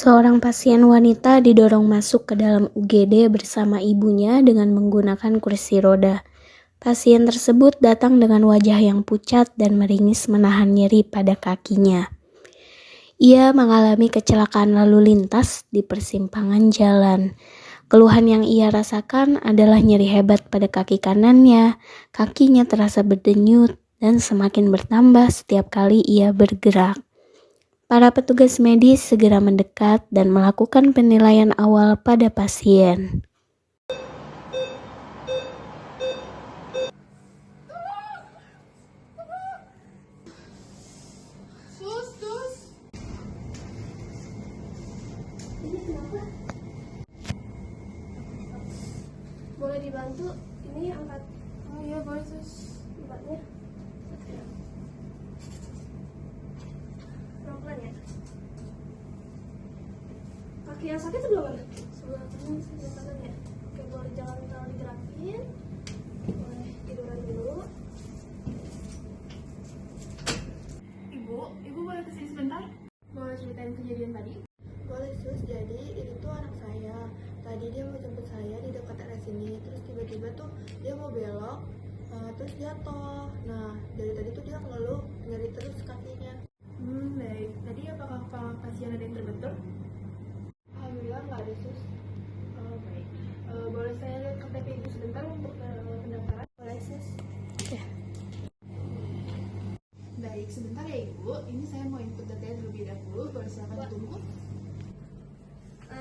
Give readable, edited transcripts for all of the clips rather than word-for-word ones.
Seorang pasien wanita didorong masuk ke dalam UGD bersama ibunya dengan menggunakan kursi roda. Pasien tersebut datang dengan wajah yang pucat dan meringis menahan nyeri pada kakinya. Ia mengalami kecelakaan lalu lintas di persimpangan jalan. Keluhan yang ia rasakan adalah nyeri hebat pada kaki kanannya, kakinya terasa berdenyut dan semakin bertambah setiap kali ia bergerak. Para petugas medis segera mendekat dan melakukan penilaian awal pada pasien. Ini kenapa? Boleh dibantu? Ini angkat. Oh iya boleh sus. Angkatnya. Pelan-pelan ya. Kaki yang sakit sebelah mana? Sebelah kanan, sebelah kanan ya. Oke, boleh jangan terlalu digerakin. Boleh tiduran dulu. Ibu boleh kesini sebentar? Boleh ceritain kejadian tadi? Boleh sus, jadi ini tuh anak saya. Tadi dia mau jemput saya di dekat area sini, terus tiba-tiba tuh dia mau belok, terus jatuh. Nah, dari tadi tuh dia ngeluh nyeri terus kakinya. Baik. Tadi apakah pasien ada yang terbentur? Alhamdulillah nggak ada sus. Oh, baik. Boleh saya lihat KTP ibu sebentar untuk pendaftaran? Boleh sus. Baik, sebentar ya ibu. Ini saya mau input datanya terlebih dahulu. Boleh silakan ditunggu.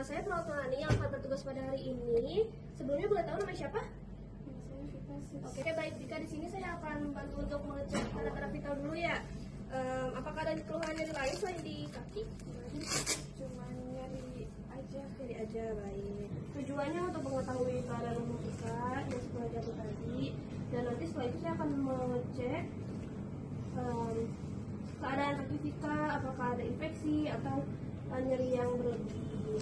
Saya Prautolani yang akan bertugas pada hari ini. Sebelumnya boleh tahu nama siapa? Oke, baik. Jika di sini saya akan membantu untuk mengecek tanda-tanda vital dulu ya. Apakah ada keluhan nyeri lain selain di kaki? Cuma nyeri aja. Nyeri aja, baik. Tujuannya untuk mengetahui keadaan rumah kita yang setelah jatuh tadi. Dan nanti setelah itu saya akan mengecek keadaan kaki kita, apakah ada infeksi atau nyeri yang berlebih.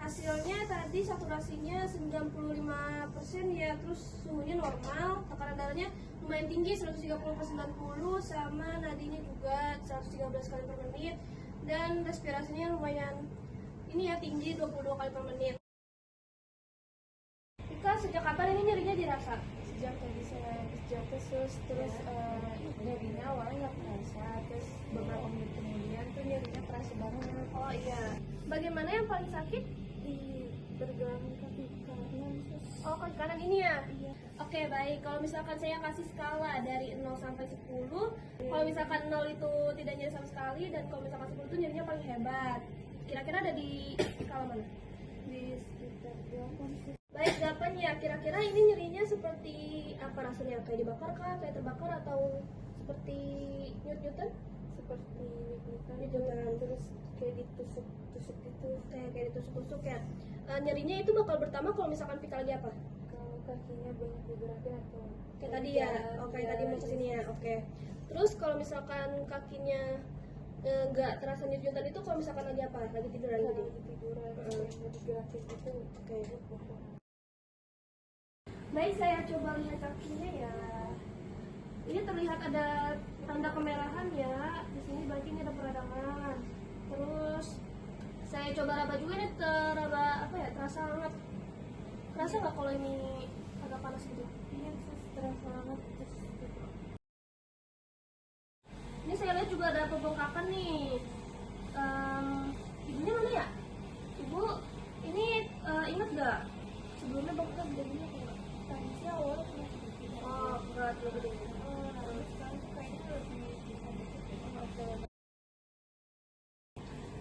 Hasilnya tadi saturasinya 95% ya, terus suhunya normal, tekanan darahnya lumayan tinggi 130/90 sama nadinya juga 113 kali per menit dan respirasinya lumayan ini ya tinggi 22 kali per menit. Ika, sejak kapan ini nyerinya dirasa? Sejak tadi saya habis jatuh sus, terus nyerinya awalnya nggak terasa, terus beberapa menit kemudian tuh nyerinya terasa banget. Oh iya. Bagaimana yang paling sakit? Di pergelangan kaki kanan sus. Oh, kaki kanan ini ya? Iya. Oke, baik. Kalau misalkan saya kasih skala dari 0 sampai 10, kalau misalkan 0 itu tidak nyeri sama sekali dan kalau misalkan 10 itu nyerinya paling hebat. Kira-kira ada di skala mana? Di sekitar 8 sus. Baik, 8 ya. Kira-kira ini nyerinya seperti apa rasanya? Kayak dibakar kah? Kayak terbakar atau seperti nyut-nyutan? Seperti Nyut-nyutan. terus kayak ditusuk-tusuk gitu. Kayak ditusuk-tusuk ya. Nyerinya itu bakal bertambah kalau misalkan kita lagi apa? Kalau kakinya banyak digerakin atau Kayak tadi ya, kayak tadi mau kesini ya, oke. Terus kalau misalkan kakinya nggak terasa nyut-nyutan itu kalau misalkan lagi apa? Lagi tiduran gitu? lagi tiduran mau digerakin gitu. Oke. Baik, saya coba lihat kakinya ya. Ini terlihat ada tanda kemerahan ya. Di sini berarti ini ada peradangan. Terus saya coba raba juga nih, terasa hangat. Kerasa nggak kalau ini agak panas gitu? Iya sus, terasa banget. Terus Ini saya lihat juga ada pembengkakan nih. Ibunya mana ya? Ibu, ini ingat gak sebelumnya bengkak jadinya kayak tangisnya Oh, berat lebih gede.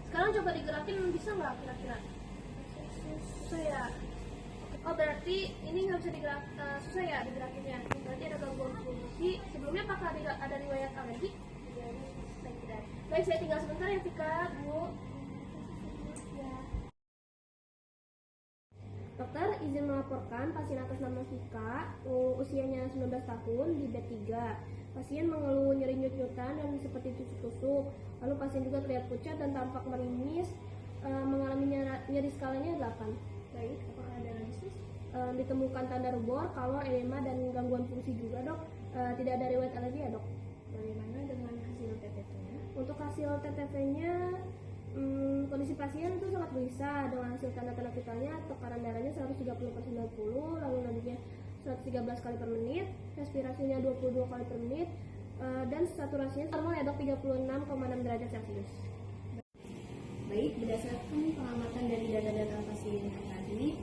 Sekarang coba digerakin, bisa nggak kira-kira? Susah ya. Oh, berarti ini nggak bisa digerak, susah ya digerakinnya. Berarti ada gangguan fungsi. Sebelumnya apakah ada riwayat alergi? Tidak. Baik, saya tinggal sebentar ya, Vika, Bu. Ya. Dokter izin melaporkan pasien atas nama Vika, usianya 19 tahun, di bed 3. Pasien mengeluh nyeri nyut-nyutan dan seperti tusuk-tusuk. Lalu pasien juga terlihat pucat dan tampak meringis, mengalami nyeri skalanya 8. Baik, apakah ada analisis? Ditemukan tanda rubor, kalor, edema, dan gangguan fungsi juga, dok. Tidak ada riwayat alergi ya, dok? Bagaimana dengan hasil TTV-nya? Untuk hasil TTV-nya, kondisi pasien itu sangat gelisah dengan hasil tanda-tanda vitalnya. Tekanan darahnya 130/90, lalu nadinya 113 kali per menit, respirasinya 22 kali per menit, dan saturasinya normal ya, dok, 36,6 derajat Celcius. Baik, berdasarkan pengamatan dari data-data pasien yang tadi,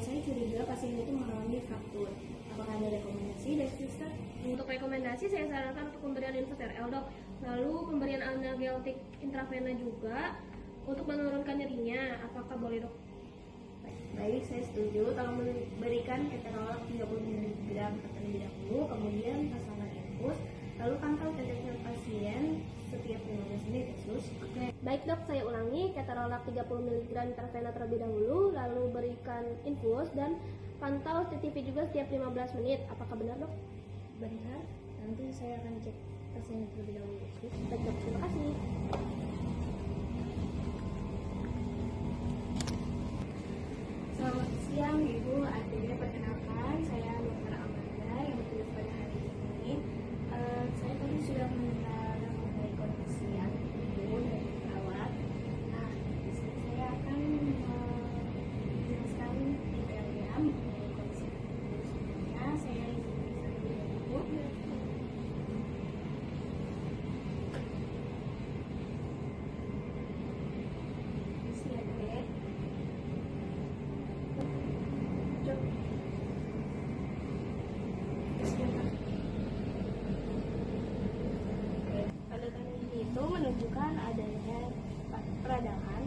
saya curiga pasien itu mengalami fraktur. Apakah ada rekomendasi dari suster? Untuk rekomendasi saya sarankan untuk pemberian infus RL, dok. Lalu pemberian analgetik intravena juga untuk menurunkan nyerinya. Apakah boleh, dok? Baik, saya setuju. Tolong memberikan keterolak 30 mg terlebih dahulu, kemudian pasangkan infus, lalu pantau TTV pasien setiap 15 menit ya, sus. Oke. Baik, dok, saya ulangi. Keterolak 30 mg intravena terlebih dahulu, lalu berikan infus dan pantau TTV juga setiap 15 menit. Apakah benar, dok? Benar. Nanti saya akan cek pasien terlebih dahulu. Baik, dok, terima kasih. Selamat siang Ibu, adik. Perkenalkan, saya Dr. Amanda yang bertugas pada hari ini. Saya tadi sudah meminta mengenai kondisi anak Ibu dari perawat. Nah, di sini saya akan menjelaskan detailnya mengenai kondisi anak Ibu. Sebelumnya saya izin terlebih dahulu. Isi ya, Dek. Tanda-tanda itu menunjukkan adanya peradangan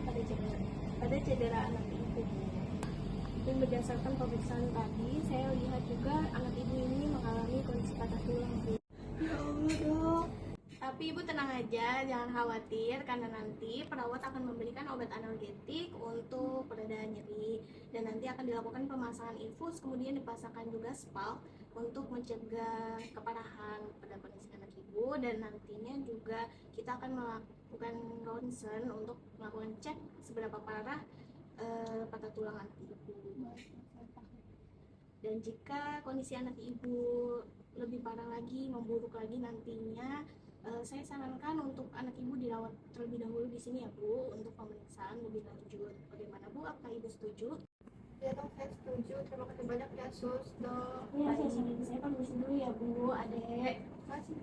pada cedera anak ibu. Dan berdasarkan pemeriksaan tadi, saya lihat juga anak ibu ini mengalami kondisi patah tulang, Bu. Ya Allah, dok. Tapi Ibu tenang aja, jangan khawatir karena nanti perawat akan memberikan obat analgetik untuk pereda nyeri dan nanti akan dilakukan pemasangan infus, kemudian dipasangkan juga spal untuk mencegah keparahan pada kondisi anak ibu, dan nantinya juga kita akan melakukan ronsen untuk melakukan cek seberapa parah patah tulang anak ibu. Dan jika kondisi anak ibu lebih parah lagi, memburuk lagi nantinya, saya sarankan untuk anak ibu dirawat terlebih dahulu di sini ya, Bu, untuk pemeriksaan lebih lanjut. Bagaimana, Bu? Apakah Ibu setuju? Ya, dok, saya setuju. Terima kasih banyak ya, sus, dok. Ya, saya permisi dulu ya, Bu, Adek. Terima kasih.